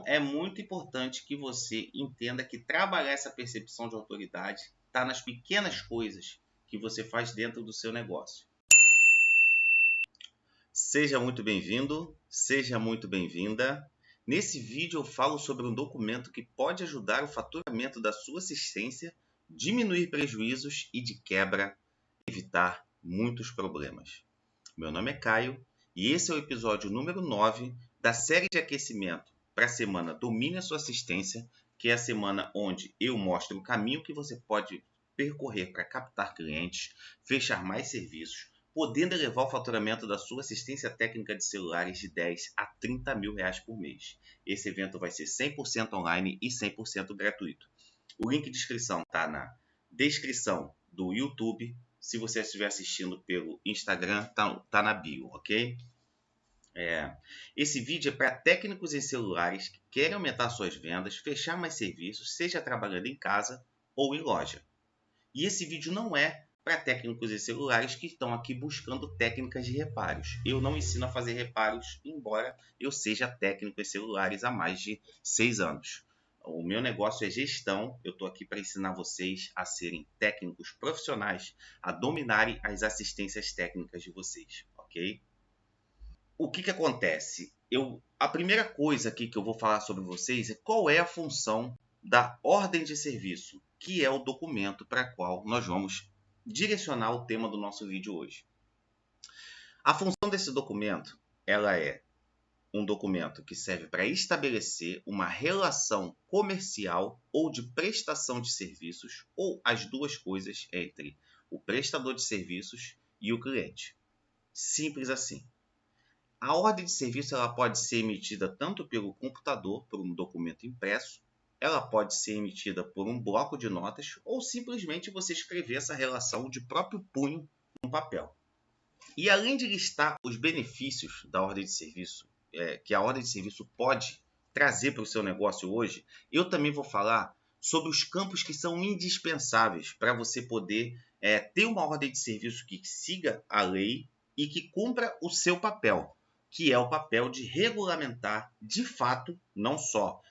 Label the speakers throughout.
Speaker 1: É muito importante que você entenda que trabalhar essa percepção de autoridade está nas pequenas coisas que você faz dentro do seu negócio. Seja muito bem-vindo, seja muito bem-vinda. Nesse vídeo eu falo sobre um documento que pode ajudar o faturamento da sua assistência, diminuir prejuízos e, de quebra, evitar muitos problemas. Meu nome é Caio e esse é o episódio número 9 da série de aquecimento para a semana Domine a Sua Assistência, que é a semana onde eu mostro o caminho que você pode percorrer para captar clientes, fechar mais serviços, podendo elevar o faturamento da sua assistência técnica de celulares de 10 a 30 mil reais por mês. Esse evento vai ser 100% online e 100% gratuito. O link de inscrição está na descrição do YouTube. Se você estiver assistindo pelo Instagram, tá na bio, ok? Esse vídeo é para técnicos em celulares que querem aumentar suas vendas, fechar mais serviços, seja trabalhando em casa ou em loja. E esse vídeo não é para técnicos em celulares que estão aqui buscando técnicas de reparos. Eu não ensino a fazer reparos, embora eu seja técnico em celulares há mais de 6 anos. O meu negócio é gestão, eu estou aqui para ensinar vocês a serem técnicos profissionais, a dominarem as assistências técnicas de vocês, ok? O que acontece? A primeira coisa aqui que eu vou falar sobre vocês é qual é a função da ordem de serviço, que é o documento para o qual nós vamos direcionar o tema do nosso vídeo hoje. A função desse documento, ela é um documento que serve para estabelecer uma relação comercial ou de prestação de serviços, ou as duas coisas entre o prestador de serviços e o cliente. Simples assim. A ordem de serviço ela pode ser emitida tanto pelo computador, por um documento impresso, ela pode ser emitida por um bloco de notas ou simplesmente você escrever essa relação de próprio punho no papel. E além de listar os benefícios da ordem de serviço, que a ordem de serviço pode trazer para o seu negócio hoje, eu também vou falar sobre os campos que são indispensáveis para você poder ter uma ordem de serviço que siga a lei e que cumpra o seu papel, que é o papel de regulamentar, de fato, não só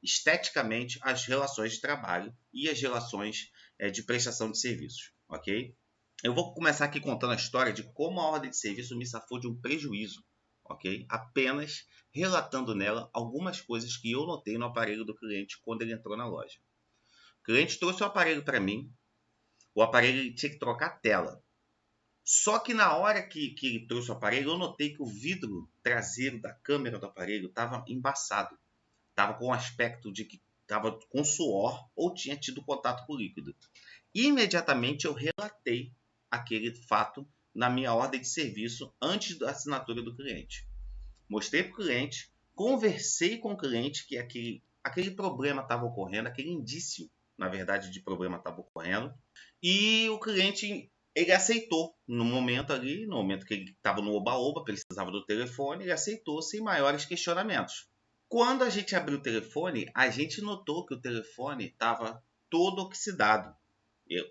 Speaker 1: esteticamente, as relações de trabalho e as relações de prestação de serviços, ok? Eu vou começar aqui contando a história de como a ordem de serviço me safou de um prejuízo, ok? Apenas relatando nela algumas coisas que eu notei no aparelho do cliente quando ele entrou na loja. O cliente trouxe o aparelho para mim, o aparelho tinha que trocar a tela. Só que na hora que ele trouxe o aparelho, eu notei que o vidro traseiro da câmera do aparelho estava embaçado. Estava com o aspecto de que estava com suor ou tinha tido contato com o líquido. Imediatamente eu relatei aquele fato na minha ordem de serviço antes da assinatura do cliente. Mostrei para o cliente, conversei com o cliente que aquele problema estava ocorrendo, aquele indício, na verdade, de problema estava ocorrendo. E o cliente ele aceitou no momento que ele estava no oba-oba, precisava do telefone, ele aceitou sem maiores questionamentos. Quando a gente abriu o telefone, a gente notou que o telefone estava todo oxidado.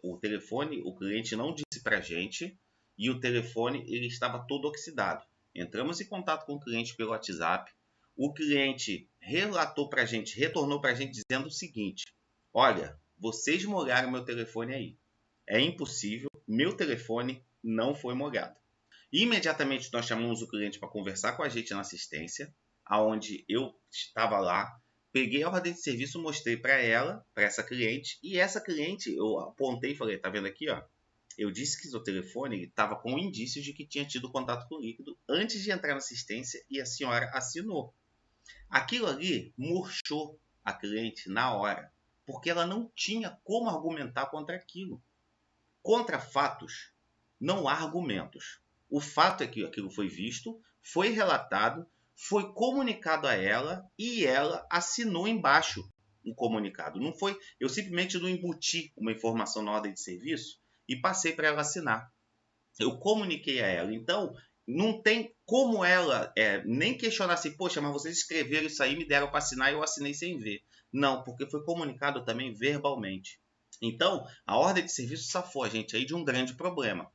Speaker 1: O telefone, o cliente não disse para a gente, e o telefone ele estava todo oxidado. Entramos em contato com o cliente pelo WhatsApp. O cliente relatou para a gente, retornou para a gente dizendo o seguinte: olha, vocês molharam meu telefone aí. É impossível, meu telefone não foi molhado. Imediatamente nós chamamos o cliente para conversar com a gente na assistência, aonde eu estava lá, peguei a ordem de serviço, mostrei para ela, para essa cliente, e essa cliente eu apontei e falei, tá vendo aqui, ó? Eu disse que o telefone estava com indícios de que tinha tido contato com o líquido antes de entrar na assistência e a senhora assinou. Aquilo ali murchou a cliente na hora, porque ela não tinha como argumentar contra aquilo. Contra fatos, não há argumentos. O fato é que aquilo foi visto, foi relatado, foi comunicado a ela e ela assinou embaixo um comunicado. Não foi, eu simplesmente não embuti uma informação na ordem de serviço e passei para ela assinar. Eu comuniquei a ela. Então, não tem como ela nem questionar assim, poxa, mas vocês escreveram isso aí, me deram para assinar e eu assinei sem ver. Não, porque foi comunicado também verbalmente. Então, a ordem de serviço safou a gente aí de um grande problema,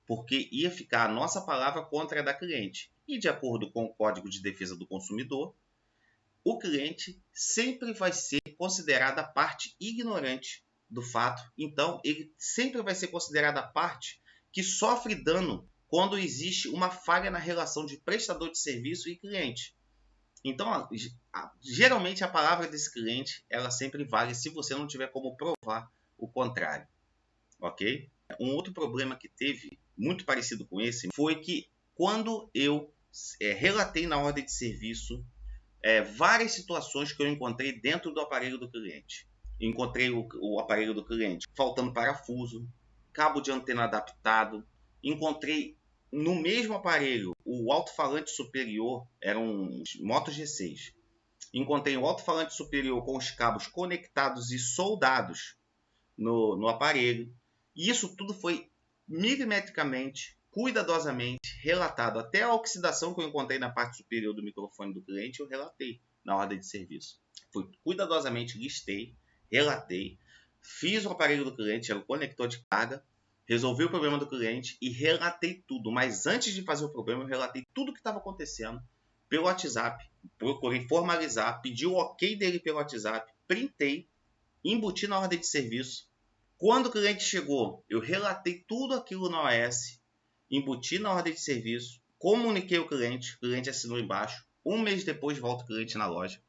Speaker 1: porque ia ficar a nossa palavra contra a da cliente. E de acordo com o Código de Defesa do Consumidor, o cliente sempre vai ser considerado a parte ignorante do fato. Então, ele sempre vai ser considerado a parte que sofre dano quando existe uma falha na relação de prestador de serviço e cliente. Então, geralmente a palavra desse cliente, ela sempre vale se você não tiver como provar o contrário, ok? Um outro problema que teve, muito parecido com esse, foi que quando eu relatei na ordem de serviço várias situações que eu encontrei dentro do aparelho do cliente. Encontrei o aparelho do cliente faltando parafuso, cabo de antena adaptado, encontrei no mesmo aparelho o alto-falante superior, era um Moto G6. Encontrei o alto-falante superior com os cabos conectados e soldados no aparelho. E isso tudo foi milimetricamente, cuidadosamente relatado. Até a oxidação que eu encontrei na parte superior do microfone do cliente, eu relatei na ordem de serviço. Fui cuidadosamente, listei, relatei, fiz o aparelho do cliente, era o conector de carga, resolvi o problema do cliente e relatei tudo. Mas antes de fazer o problema, eu relatei tudo o que estava acontecendo pelo WhatsApp. Procurei formalizar, pedi o ok dele pelo WhatsApp, printei, embuti na ordem de serviço. Quando o cliente chegou, eu relatei tudo aquilo na OS, embuti na ordem de serviço, comuniquei o cliente assinou embaixo. Um mês depois, volta o cliente na loja,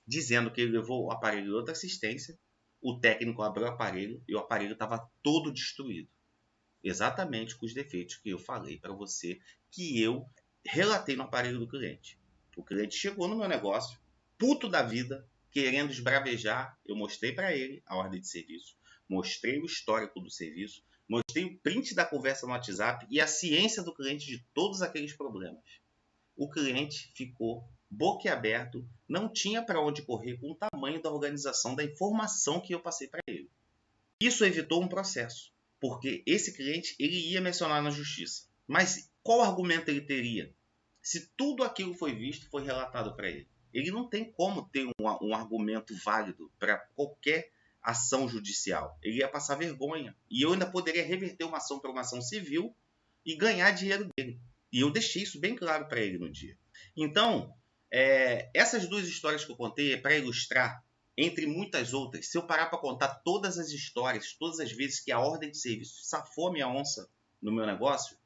Speaker 1: dizendo que ele levou o aparelho em outra assistência, o técnico abriu o aparelho e o aparelho estava todo destruído. Exatamente com os defeitos que eu falei para você, que eu relatei no aparelho do cliente. O cliente chegou no meu negócio, puto da vida, querendo esbravejar. Eu mostrei para ele a ordem de serviço, mostrei o histórico do serviço, mostrei o print da conversa no WhatsApp e a ciência do cliente de todos aqueles problemas. O cliente ficou boquiaberto, não tinha para onde correr com o tamanho da organização da informação que eu passei para ele. Isso evitou um processo, porque esse cliente ele ia mencionar na justiça. Mas qual argumento ele teria se tudo aquilo foi visto, foi relatado para ele? Ele não tem como ter um argumento válido para qualquer ação judicial. Ele ia passar vergonha. E eu ainda poderia reverter uma ação para uma ação civil e ganhar dinheiro dele. E eu deixei isso bem claro para ele no dia. Então, essas duas histórias que eu contei é para ilustrar, entre muitas outras. Se eu parar para contar todas as histórias, todas as vezes que a ordem de serviço safou a minha onça no meu negócio,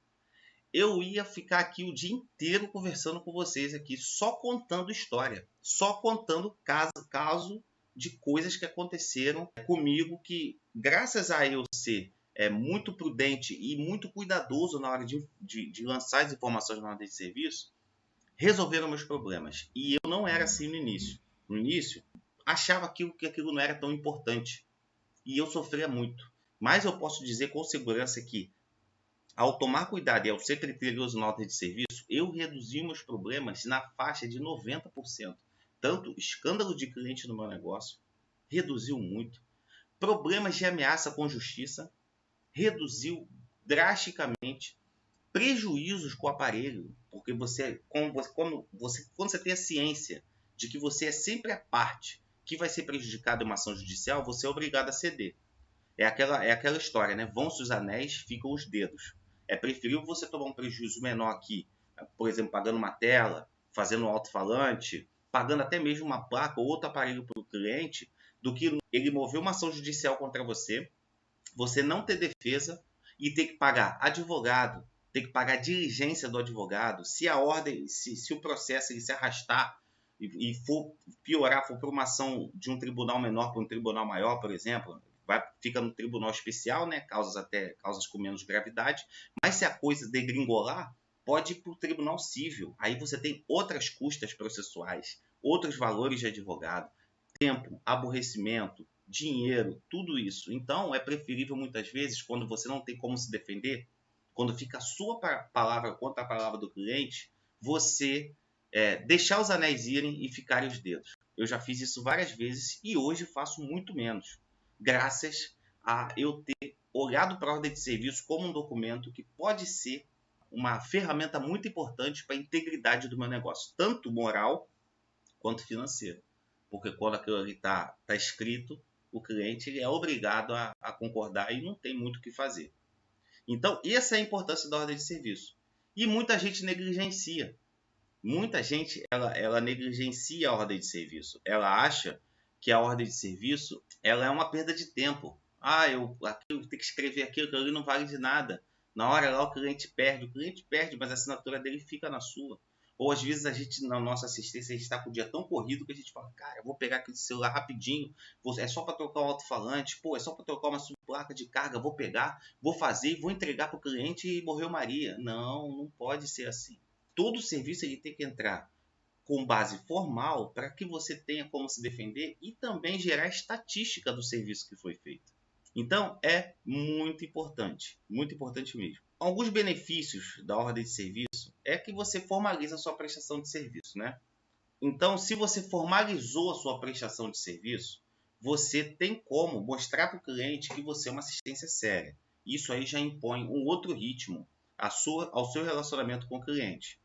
Speaker 1: eu ia ficar aqui o dia inteiro conversando com vocês aqui, só contando história, só contando caso de coisas que aconteceram comigo, que graças a eu ser muito prudente e muito cuidadoso na hora de lançar as informações na ordem de serviço, resolveram meus problemas. E eu não era assim no início. No início, achava que aquilo não era tão importante. E eu sofria muito. Mas eu posso dizer com segurança que, ao tomar cuidado e ao ser criterioso na ordem de serviço, eu reduzi meus problemas na faixa de 90%. Tanto escândalo de cliente no meu negócio, reduziu muito. Problemas de ameaça com justiça, reduziu drasticamente. Prejuízos com o aparelho, porque quando você tem a ciência de que você é sempre a parte que vai ser prejudicada em uma ação judicial, você é obrigado a ceder. É aquela história, né? Vão-se os anéis, ficam os dedos. É preferível você tomar um prejuízo menor aqui, por exemplo, pagando uma tela, fazendo um alto-falante, pagando até mesmo uma placa ou outro aparelho para o cliente, do que ele mover uma ação judicial contra você, você não ter defesa e ter que pagar advogado, ter que pagar a diligência do advogado. Se a ordem, se o processo ele se arrastar e for piorar, for para uma ação de um tribunal menor para um tribunal maior, por exemplo, fica no tribunal especial, né? Causas com menos gravidade. Mas se a coisa degringolar, pode ir para o tribunal civil. Aí você tem outras custas processuais, outros valores de advogado, tempo, aborrecimento, dinheiro, tudo isso. Então, é preferível muitas vezes, quando você não tem como se defender, quando fica a sua palavra contra a palavra do cliente, você deixar os anéis irem e ficarem os dedos. Eu já fiz isso várias vezes e hoje faço muito menos, graças a eu ter olhado para a ordem de serviço como um documento que pode ser uma ferramenta muito importante para a integridade do meu negócio, tanto moral quanto financeiro. Porque quando aquilo ali está escrito, o cliente ele é obrigado a concordar e não tem muito o que fazer. Então, essa é a importância da ordem de serviço. E muita gente negligencia. Muita gente ela negligencia a ordem de serviço. Ela acha que a ordem de serviço ela é uma perda de tempo. Eu tenho que escrever aquilo ali não vale de nada. Na hora lá o cliente perde, mas a assinatura dele fica na sua. Ou às vezes a gente, na nossa assistência, a gente está com o dia tão corrido que a gente fala, cara, eu vou pegar aquele celular rapidinho, é só para trocar um alto-falante, é só para trocar uma subplaca de carga, vou pegar, vou fazer e vou entregar para o cliente e morreu Maria. Não pode ser assim. Todo serviço ele tem que entrar com base formal para que você tenha como se defender e também gerar estatística do serviço que foi feito. Então é muito importante mesmo. Alguns benefícios da ordem de serviço é que você formaliza a sua prestação de serviço, né? Então, se você formalizou a sua prestação de serviço, você tem como mostrar para o cliente que você é uma assistência séria. Isso aí já impõe um outro ritmo ao seu relacionamento com o cliente.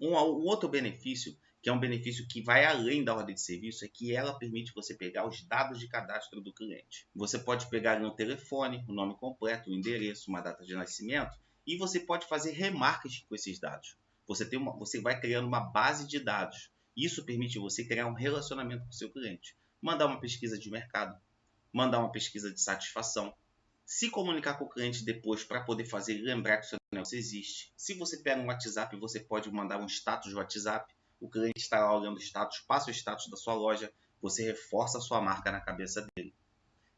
Speaker 1: Um outro benefício, que é um benefício que vai além da ordem de serviço, é que ela permite você pegar os dados de cadastro do cliente. Você pode pegar no telefone, o nome completo, o endereço, uma data de nascimento, e você pode fazer remarketing com esses dados. Você vai criando uma base de dados. Isso permite você criar um relacionamento com o seu cliente. Mandar uma pesquisa de mercado, mandar uma pesquisa de satisfação, se comunicar com o cliente depois para poder fazer lembrar que o seu negócio existe. Se você pega um WhatsApp, você pode mandar um status do WhatsApp. O cliente está lá olhando o status, passa o status da sua loja, você reforça a sua marca na cabeça dele.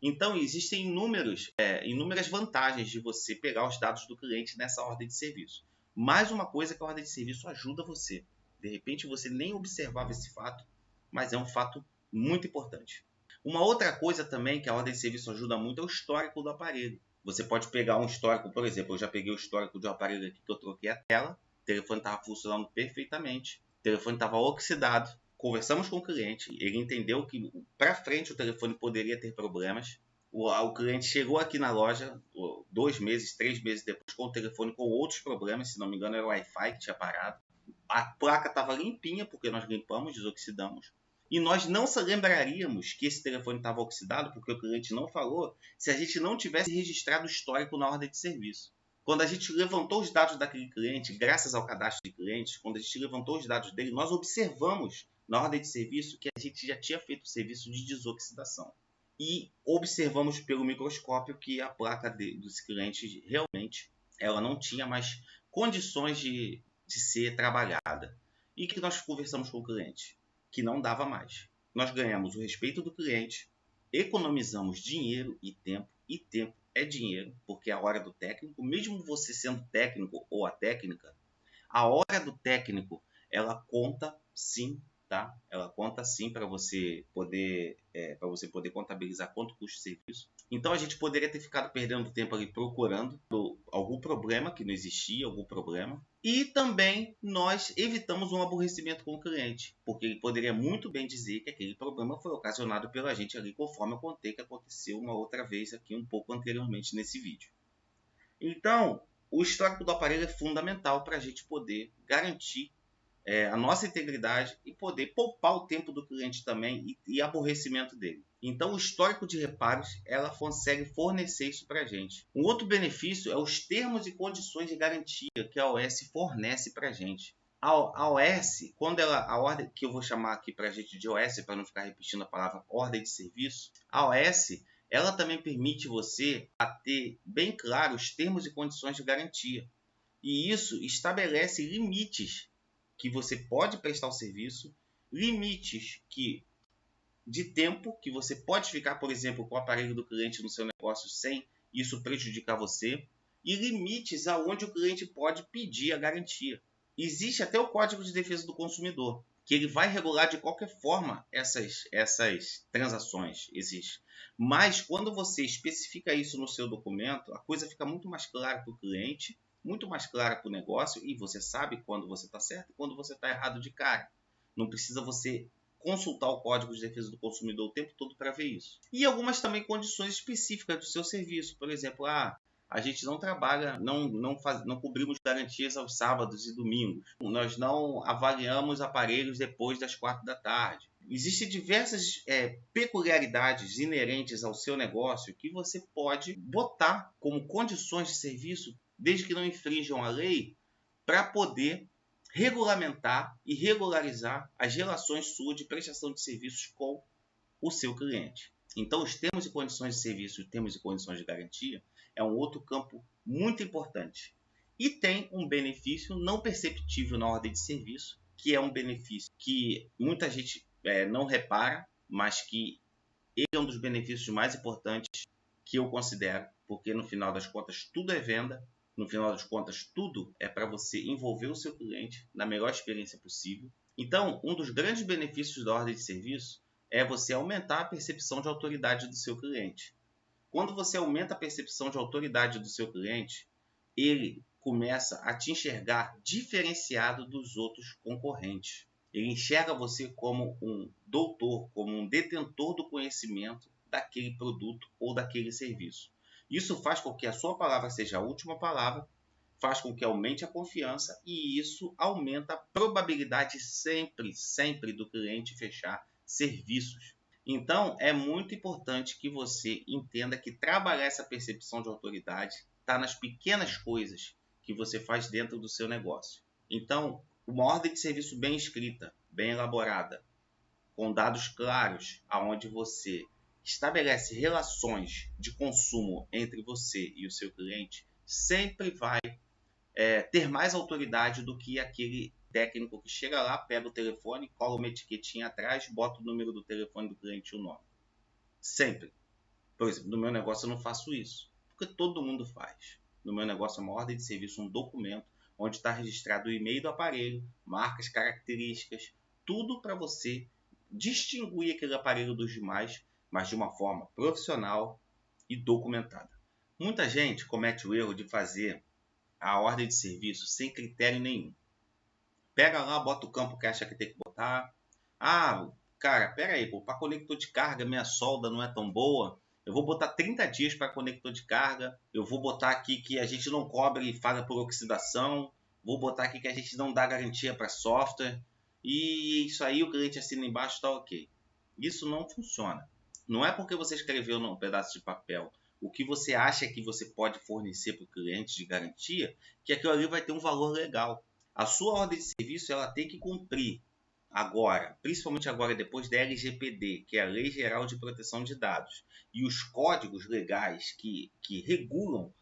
Speaker 1: Então, existem inúmeras vantagens de você pegar os dados do cliente nessa ordem de serviço. Mais uma coisa que a ordem de serviço ajuda você. De repente, você nem observava esse fato, mas é um fato muito importante. Uma outra coisa também que a ordem de serviço ajuda muito é o histórico do aparelho. Você pode pegar um histórico, por exemplo, eu já peguei o histórico de um aparelho aqui que eu troquei a tela, o telefone estava funcionando perfeitamente, o telefone estava oxidado, conversamos com o cliente, ele entendeu que para frente o telefone poderia ter problemas. O cliente chegou aqui na loja 2 meses, 3 meses depois com o telefone com outros problemas, se não me engano era o Wi-Fi que tinha parado. A placa estava limpinha porque nós limpamos, desoxidamos. E nós não se lembraríamos que esse telefone estava oxidado, porque o cliente não falou, se a gente não tivesse registrado o histórico na ordem de serviço. Quando a gente levantou os dados daquele cliente, graças ao cadastro de clientes, quando a gente levantou os dados dele, nós observamos na ordem de serviço que a gente já tinha feito o serviço de desoxidação. E observamos pelo microscópio que a placa dos clientes realmente ela não tinha mais condições de ser trabalhada. E que nós conversamos com o cliente? Que não dava mais. Nós ganhamos o respeito do cliente, economizamos dinheiro e tempo é dinheiro, porque é a hora do técnico, mesmo você sendo técnico ou a técnica, a hora do técnico, ela conta sim, tá? Ela conta sim para você poder contabilizar quanto custa o serviço. Então a gente poderia ter ficado perdendo tempo ali procurando algum problema que não existia, algum problema. E também nós evitamos um aborrecimento com o cliente, porque ele poderia muito bem dizer que aquele problema foi ocasionado pela gente ali, conforme eu contei que aconteceu uma outra vez aqui um pouco anteriormente nesse vídeo. Então, o histórico do aparelho é fundamental para a gente poder garantir a nossa integridade e poder poupar o tempo do cliente também e aborrecimento dele. Então, o histórico de reparos, ela consegue fornecer isso para a gente. Um outro benefício é os termos e condições de garantia que a OS fornece para a gente. A OS, a ordem que eu vou chamar aqui para a gente de OS, para não ficar repetindo a palavra ordem de serviço, a OS, ela também permite você ter bem claro os termos e condições de garantia. E isso estabelece limites que você pode prestar o serviço, limites de tempo que você pode ficar, por exemplo, com o aparelho do cliente no seu negócio sem isso prejudicar você, e limites aonde o cliente pode pedir a garantia. Existe até o Código de Defesa do Consumidor, que ele vai regular de qualquer forma essas transações. Mas quando você especifica isso no seu documento, a coisa fica muito mais clara para o cliente, muito mais clara para o negócio, e você sabe quando você está certo e quando você está errado de cara. Não precisa você consultar o Código de Defesa do Consumidor o tempo todo para ver isso. E algumas também condições específicas do seu serviço. Por exemplo, a gente não trabalha, não cobrimos garantias aos sábados e domingos. Nós não avaliamos aparelhos depois das 4 da tarde. Existem diversas peculiaridades inerentes ao seu negócio que você pode botar como condições de serviço, desde que não infringam a lei, para poder regulamentar e regularizar as relações suas de prestação de serviços com o seu cliente. Então, os termos e condições de serviço e termos e condições de garantia é um outro campo muito importante. E tem um benefício não perceptível na ordem de serviço, que é um benefício que muita gente não repara, mas que ele é um dos benefícios mais importantes que eu considero, porque no final das contas tudo é venda, no final das contas tudo é para você envolver o seu cliente na melhor experiência possível. Então, um dos grandes benefícios da ordem de serviço é você aumentar a percepção de autoridade do seu cliente. Quando você aumenta a percepção de autoridade do seu cliente, ele começa a te enxergar diferenciado dos outros concorrentes. Ele enxerga você como um doutor, como um detentor do conhecimento daquele produto ou daquele serviço. Isso faz com que a sua palavra seja a última palavra, faz com que aumente a confiança e isso aumenta a probabilidade sempre do cliente fechar serviços. Então, é muito importante que você entenda que trabalhar essa percepção de autoridade está nas pequenas coisas que você faz dentro do seu negócio. Então, uma ordem de serviço bem escrita, bem elaborada, com dados claros, aonde você estabelece relações de consumo entre você e o seu cliente, sempre vai ter mais autoridade do que aquele técnico que chega lá, pega o telefone, cola uma etiquetinha atrás, bota o número do telefone do cliente e o nome. Sempre. Por exemplo, no meu negócio eu não faço isso, porque todo mundo faz. No meu negócio é uma ordem de serviço, um documento, onde está registrado o e-mail do aparelho, marcas, características, tudo para você distinguir aquele aparelho dos demais, mas de uma forma profissional e documentada. Muita gente comete o erro de fazer a ordem de serviço sem critério nenhum. Pega lá, bota o campo que acha que tem que botar. Ah, cara, pera aí, para conector de carga minha solda não é tão boa. Eu vou botar 30 dias para conector de carga. Eu vou botar aqui que a gente não cobre e falha por oxidação. Vou botar aqui que a gente não dá garantia para software. E isso aí o cliente assina embaixo, tá ok. Isso não funciona. Não é porque você escreveu num pedaço de papel o que você acha que você pode fornecer para o cliente de garantia, que aquilo ali vai ter um valor legal. A sua ordem de serviço ela tem que cumprir agora, principalmente agora depois da LGPD, que é a Lei Geral de Proteção de Dados, e os códigos legais que regulam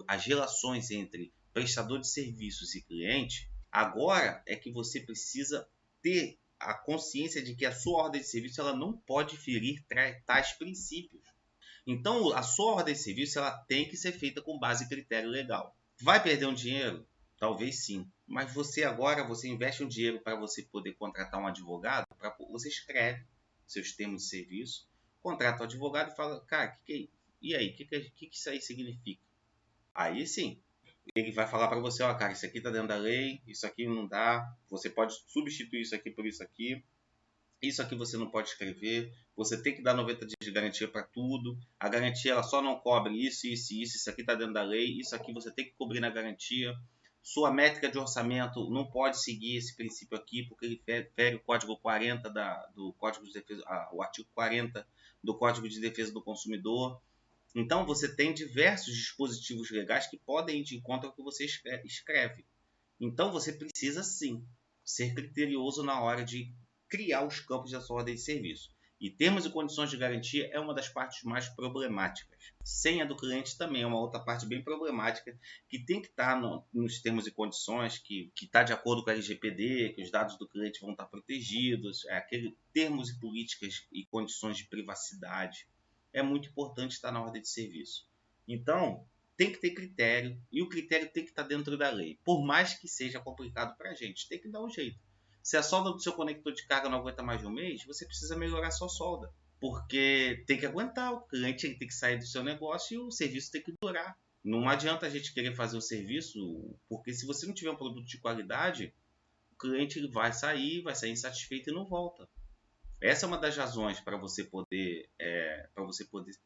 Speaker 1: as relações entre prestador de serviços e cliente, agora é que você precisa ter a consciência de que a sua ordem de serviço ela não pode ferir tais princípios. Então, a sua ordem de serviço ela tem que ser feita com base em critério legal. Vai perder um dinheiro? Talvez sim. Mas você investe um dinheiro para você poder contratar um advogado, você escreve seus termos de serviço, contrata o advogado e fala, cara, e aí, o que isso aí significa? Aí sim, ele vai falar para você, ó, cara, isso aqui está dentro da lei, isso aqui não dá, você pode substituir isso aqui por isso aqui você não pode escrever, você tem que dar 90 dias de garantia para tudo, a garantia ela só não cobre isso aqui está dentro da lei, isso aqui você tem que cobrir na garantia, sua métrica de orçamento não pode seguir esse princípio aqui, porque ele fere o código 40 do Código de Defesa, o artigo 40 do Código de Defesa do Consumidor. Então você tem diversos dispositivos legais que podem ir de encontro ao que você escreve. Então você precisa sim ser criterioso na hora de criar os campos da sua ordem de serviço. E termos e condições de garantia é uma das partes mais problemáticas. Senha do cliente também é uma outra parte bem problemática, que tem que estar nos termos e condições, que está de acordo com a LGPD, que os dados do cliente vão estar protegidos, aquele termos e políticas e condições de privacidade. É muito importante estar na ordem de serviço. Então, tem que ter critério, e o critério tem que estar dentro da lei. Por mais que seja complicado para a gente, tem que dar um jeito. Se a solda do seu conector de carga não aguenta mais de um mês, você precisa melhorar a sua solda. Porque tem que aguentar, o cliente tem que sair do seu negócio e o serviço tem que durar. Não adianta a gente querer fazer um serviço, porque se você não tiver um produto de qualidade, o cliente vai sair insatisfeito e não volta. Essa é uma das razões para você poder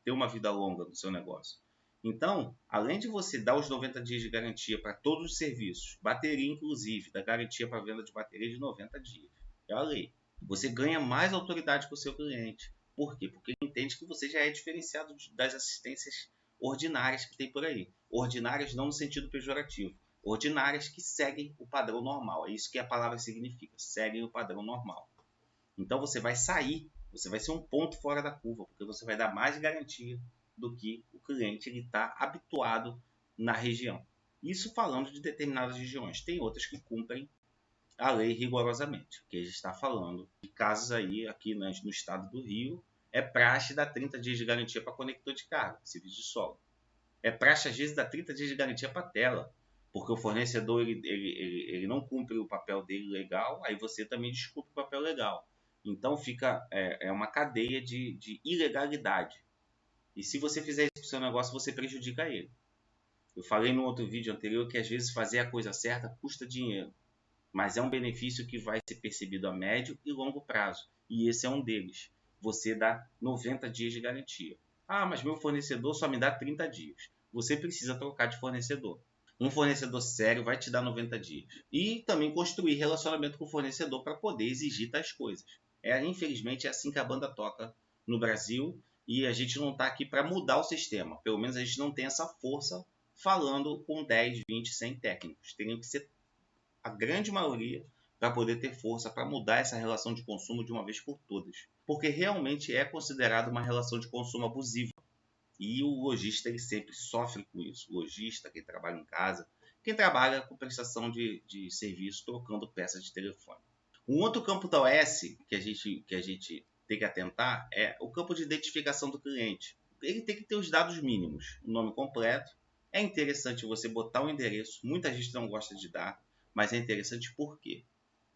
Speaker 1: ter uma vida longa no seu negócio. Então, além de você dar os 90 dias de garantia para todos os serviços, bateria inclusive, da garantia para venda de bateria de 90 dias, é a lei. Você ganha mais autoridade com o seu cliente. Por quê? Porque ele entende que você já é diferenciado das assistências ordinárias que tem por aí. Ordinárias não no sentido pejorativo, ordinárias que seguem o padrão normal. É isso que a palavra significa, seguem o padrão normal. Então você vai sair, você vai ser um ponto fora da curva, porque você vai dar mais garantia do que o cliente está habituado na região. Isso falando de determinadas regiões. Tem outras que cumprem a lei rigorosamente, que a gente está falando de casos aí, aqui no estado do Rio, é praxe dar 30 dias de garantia para conector de carga, serviço de solo. É praxe, às vezes, dar 30 dias de garantia para tela, porque o fornecedor ele não cumpre o papel dele legal, aí você também desculpa o papel legal. Então fica uma cadeia de ilegalidade. E se você fizer isso com o seu negócio, você prejudica ele. Eu falei no outro vídeo anterior que às vezes fazer a coisa certa custa dinheiro, mas é um benefício que vai ser percebido a médio e longo prazo. E esse é um deles. Você dá 90 dias de garantia. Ah, mas meu fornecedor só me dá 30 dias. Você precisa trocar de fornecedor. Um fornecedor sério vai te dar 90 dias. E também construir relacionamento com o fornecedor para poder exigir tais coisas. Infelizmente é assim que a banda toca no Brasil e a gente não está aqui para mudar o sistema. Pelo menos a gente não tem essa força falando com 10, 20, 100 técnicos. Teriam que ser a grande maioria para poder ter força para mudar essa relação de consumo de uma vez por todas. Porque realmente é considerado uma relação de consumo abusiva. E o lojista ele sempre sofre com isso. O lojista, quem trabalha em casa, quem trabalha com prestação de serviço, trocando peças de telefone. Um outro campo da OS que a gente tem que atentar é o campo de identificação do cliente. Ele tem que ter os dados mínimos, o nome completo. É interessante você botar o endereço. Muita gente não gosta de dar, mas é interessante por quê?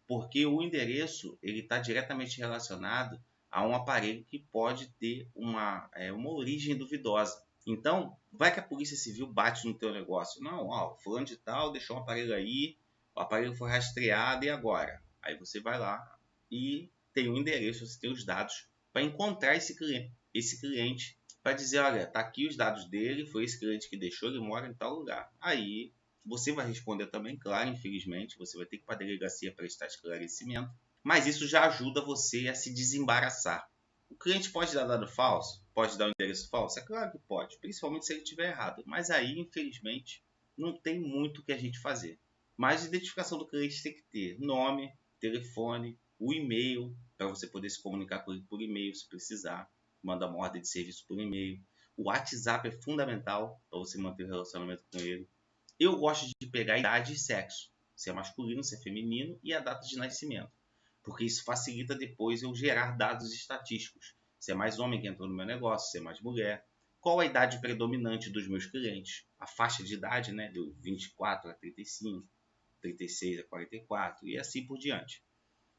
Speaker 1: Porque o endereço está diretamente relacionado a um aparelho que pode ter uma origem duvidosa. Então, vai que a Polícia Civil bate no teu negócio. Não, ó, fulano de tal deixou um aparelho aí, o aparelho foi rastreado e agora? Aí você vai lá e tem o endereço, você tem os dados para encontrar esse cliente para dizer, olha, tá aqui os dados dele, foi esse cliente que deixou, ele mora em tal lugar. Aí você vai responder também, claro, infelizmente, você vai ter que ir para a delegacia prestar esclarecimento, mas isso já ajuda você a se desembaraçar. O cliente pode dar dado falso? Pode dar um endereço falso? É claro que pode, principalmente se ele estiver errado. Mas aí, infelizmente, não tem muito o que a gente fazer. Mas a identificação do cliente tem que ter nome, telefone, o e-mail, para você poder se comunicar com ele por e-mail se precisar, mandar uma ordem de serviço por e-mail. O WhatsApp é fundamental para você manter o relacionamento com ele. Eu gosto de pegar idade e sexo, se é masculino, se é feminino, e a data de nascimento, porque isso facilita depois eu gerar dados estatísticos. Se é mais homem que entrou no meu negócio, se é mais mulher, qual a idade predominante dos meus clientes, a faixa de idade, né, de 24 a 35, 36 a 44 e assim por diante.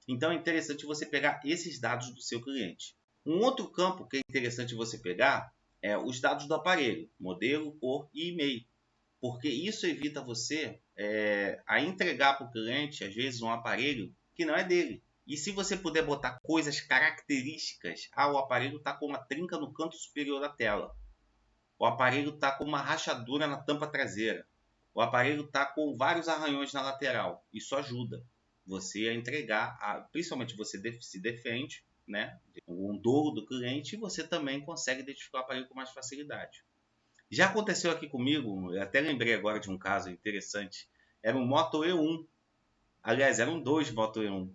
Speaker 1: Então é interessante você pegar esses dados do seu cliente. Um outro campo que é interessante você pegar é os dados do aparelho, modelo, cor e e-mail. Porque isso evita você a entregar para o cliente, às vezes, um aparelho que não é dele. E se você puder botar coisas características, o aparelho está com uma trinca no canto superior da tela. O aparelho está com uma rachadura na tampa traseira. O aparelho está com vários arranhões na lateral. Isso ajuda você a entregar, principalmente você se defende, né, um dolo do cliente, e você também consegue identificar o aparelho com mais facilidade. Já aconteceu aqui comigo, eu até lembrei agora de um caso interessante. Era um Moto E1. Aliás, eram dois Moto E1.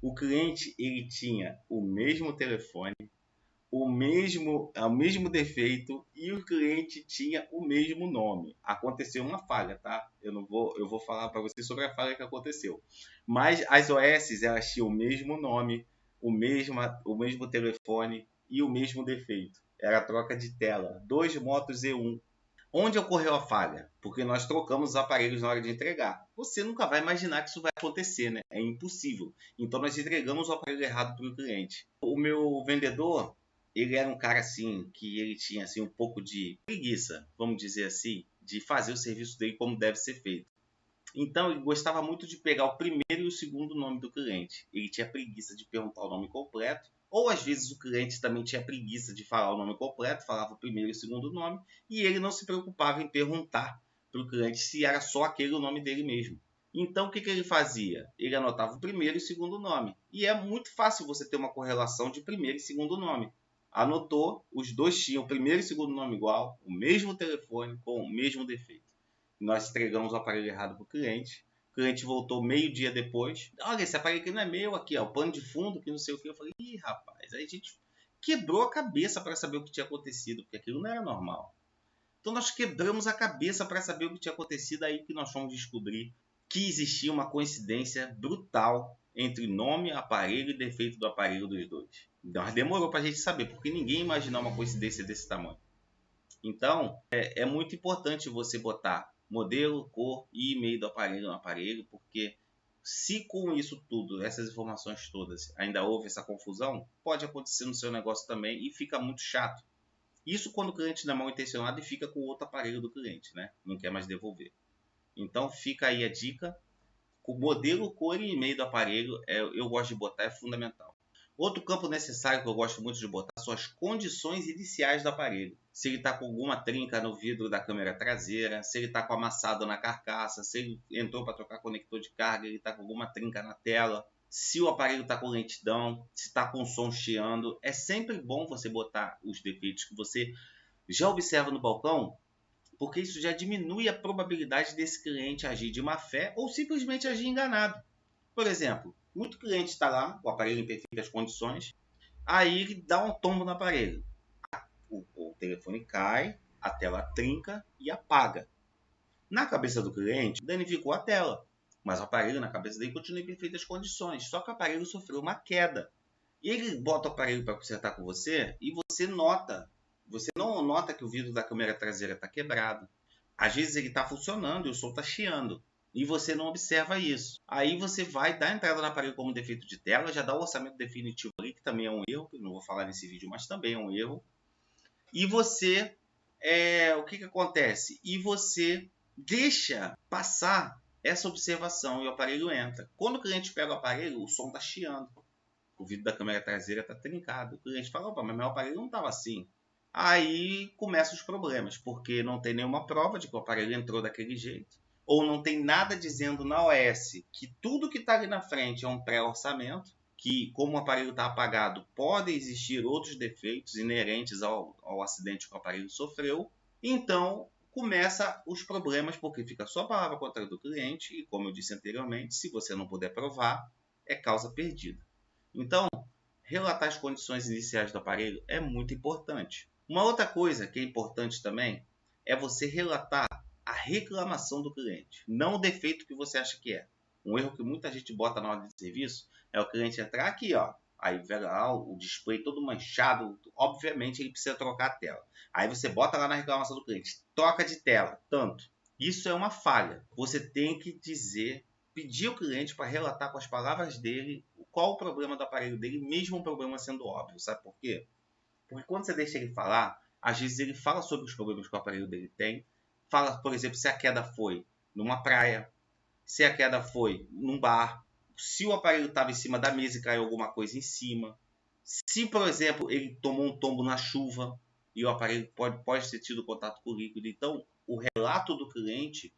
Speaker 1: O cliente ele tinha o mesmo telefone, o mesmo defeito e o cliente tinha o mesmo nome. Aconteceu uma falha, tá? Eu vou falar para você sobre a falha que aconteceu. Mas as OS elas tinham o mesmo nome, o mesmo telefone e o mesmo defeito. Era a troca de tela. Dois Motos E1. Onde ocorreu a falha? Porque nós trocamos os aparelhos na hora de entregar. Você nunca vai imaginar que isso vai acontecer, né? É impossível. Então nós entregamos o aparelho errado para o cliente. O meu vendedor, ele era um cara assim, que ele tinha assim um pouco de preguiça, vamos dizer assim, de fazer o serviço dele como deve ser feito. Então ele gostava muito de pegar o primeiro e o segundo nome do cliente. Ele tinha preguiça de perguntar o nome completo, ou às vezes o cliente também tinha preguiça de falar o nome completo, falava o primeiro e o segundo nome, e ele não se preocupava em perguntar para o cliente se era só aquele o nome dele mesmo. Então o que ele fazia? Ele anotava o primeiro e o segundo nome. E é muito fácil você ter uma correlação de primeiro e segundo nome. Anotou, os dois tinham o primeiro e segundo nome igual, o mesmo telefone, com o mesmo defeito. nós entregamos o aparelho errado para o cliente voltou meio dia depois, olha, esse aparelho aqui não é meu, aqui, ó, o pano de fundo, que não sei o que. Eu falei, ih, rapaz, aí a gente quebrou a cabeça para saber o que tinha acontecido, porque aquilo não era normal. Então nós quebramos a cabeça para saber o que tinha acontecido, aí que nós fomos descobrir que existia uma coincidência brutal entre nome, aparelho e defeito do aparelho dos dois. Mas demorou para a gente saber, porque ninguém imaginou uma coincidência desse tamanho. Então, é muito importante você botar modelo, cor e e-mail do aparelho no aparelho, porque se com isso tudo, essas informações todas, ainda houve essa confusão, pode acontecer no seu negócio também e fica muito chato. Isso quando o cliente não é mal intencionado e fica com o outro aparelho do cliente, né? Não quer mais devolver. Então fica aí a dica. O modelo, cor e e-mail do aparelho, eu gosto de botar, é fundamental. Outro campo necessário que eu gosto muito de botar são as condições iniciais do aparelho. Se ele está com alguma trinca no vidro da câmera traseira, se ele está com amassado na carcaça, se ele entrou para trocar conector de carga, ele está com alguma trinca na tela, se o aparelho está com lentidão, se está com som chiando. É sempre bom você botar os defeitos que você já observa no balcão, porque isso já diminui a probabilidade desse cliente agir de má fé ou simplesmente agir enganado. Por exemplo, muito cliente está lá, o aparelho em perfeitas condições, aí ele dá um tombo no aparelho. O telefone cai, a tela trinca e apaga. Na cabeça do cliente, danificou a tela, mas o aparelho na cabeça dele continua em perfeitas condições, só que o aparelho sofreu uma queda. E ele bota o aparelho para consertar com você e você não nota que o vidro da câmera traseira está quebrado. Às vezes ele está funcionando e o som está chiando. E você não observa isso. Aí você vai dar entrada no aparelho como defeito de tela, já dá o orçamento definitivo ali, que também é um erro, que eu não vou falar nesse vídeo, mas também é um erro. E você, o que acontece? E você deixa passar essa observação e o aparelho entra. Quando o cliente pega o aparelho, o som está chiando. O vidro da câmera traseira está trincado. O cliente fala, opa, mas meu aparelho não estava assim. Aí começam os problemas, porque não tem nenhuma prova de que o aparelho entrou daquele jeito, ou não tem nada dizendo na OS que tudo que está ali na frente é um pré-orçamento, que como o aparelho está apagado, podem existir outros defeitos inerentes ao acidente que o aparelho sofreu. Então começa os problemas, porque fica a sua palavra contra a do cliente, e como eu disse anteriormente, se você não puder provar, é causa perdida. Então, relatar as condições iniciais do aparelho é muito importante. Uma outra coisa que é importante também é você relatar a reclamação do cliente, não o defeito que você acha que é. Um erro que muita gente bota na ordem de serviço é o cliente entrar aqui, ó, aí vê lá o display todo manchado, obviamente ele precisa trocar a tela. Aí você bota lá na reclamação do cliente, troca de tela, tanto. Isso é uma falha. Você tem que pedir ao cliente para relatar com as palavras dele qual o problema do aparelho dele, mesmo o problema sendo óbvio. Sabe por quê? Porque quando você deixa ele falar, às vezes ele fala sobre os problemas que o aparelho dele tem. Fala, por exemplo, se a queda foi numa praia, se a queda foi num bar, se o aparelho estava em cima da mesa e caiu alguma coisa em cima. Se, por exemplo, ele tomou um tombo na chuva e o aparelho pode ter tido contato com o líquido. Então, o relato do cliente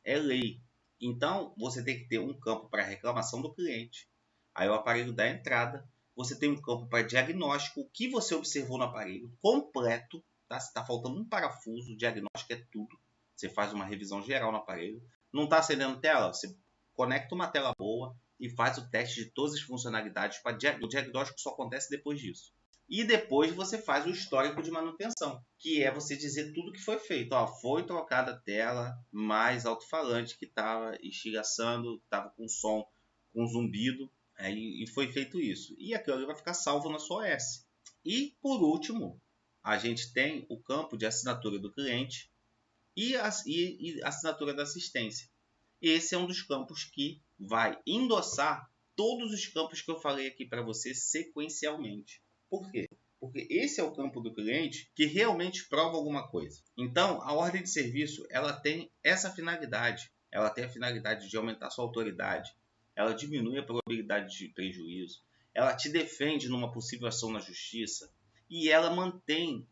Speaker 1: é lei. Então, você tem que ter um campo para reclamação do cliente. Aí o aparelho dá entrada. Você tem um campo para diagnóstico, o que você observou no aparelho, completo. Tá? Se está faltando um parafuso, o diagnóstico é tudo. Você faz uma revisão geral no aparelho. Não está acendendo tela? Você conecta uma tela boa e faz o teste de todas as funcionalidades. O diagnóstico só acontece depois disso. E depois você faz o histórico de manutenção, que é você dizer tudo que foi feito. Ó, foi trocada a tela, mais alto-falante que estava estilhaçando, estava com som, com zumbido, e foi feito isso. E aquilo ali vai ficar salvo na sua OS. E, por último, a gente tem o campo de assinatura do cliente e assinatura da assistência. Esse é um dos campos que vai endossar todos os campos que eu falei aqui para você sequencialmente. Por quê? Porque esse é o campo do cliente que realmente prova alguma coisa. Então, a ordem de serviço ela tem essa finalidade. Ela tem a finalidade de aumentar sua autoridade. Ela diminui a probabilidade de prejuízo. Ela te defende numa possível ação na justiça. E ela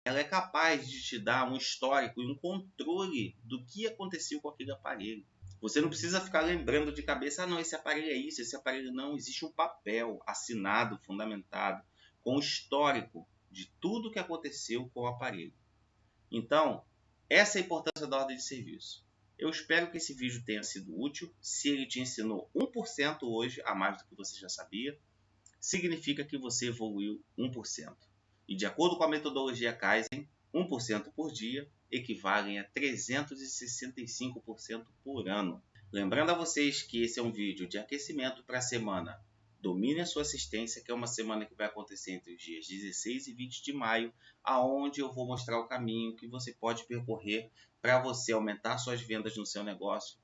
Speaker 1: ela é capaz de te dar um histórico e um controle do que aconteceu com aquele aparelho. Você não precisa ficar lembrando de cabeça, não, esse aparelho é isso, esse aparelho não. Existe um papel assinado, fundamentado, com o histórico de tudo que aconteceu com o aparelho. Então, essa é a importância da ordem de serviço. Eu espero que esse vídeo tenha sido útil. Se ele te ensinou 1% hoje, a mais do que você já sabia, significa que você evoluiu 1%. E de acordo com a metodologia Kaizen, 1% por dia equivalem a 365% por ano. Lembrando a vocês que esse é um vídeo de aquecimento para a semana Domine a Sua Assistência, que é uma semana que vai acontecer entre os dias 16 e 20 de maio, aonde eu vou mostrar o caminho que você pode percorrer para você aumentar suas vendas no seu negócio,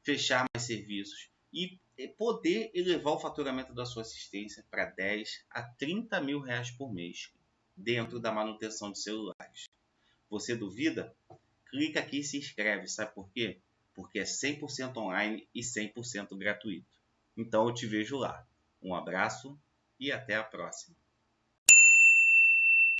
Speaker 1: fechar mais serviços e poder elevar o faturamento da sua assistência para 10 a 30 mil reais por mês, dentro da manutenção de celulares. Você duvida? Clica aqui e se inscreve. Sabe por quê? Porque é 100% online e 100% gratuito. Então eu te vejo lá. Um abraço e até a próxima.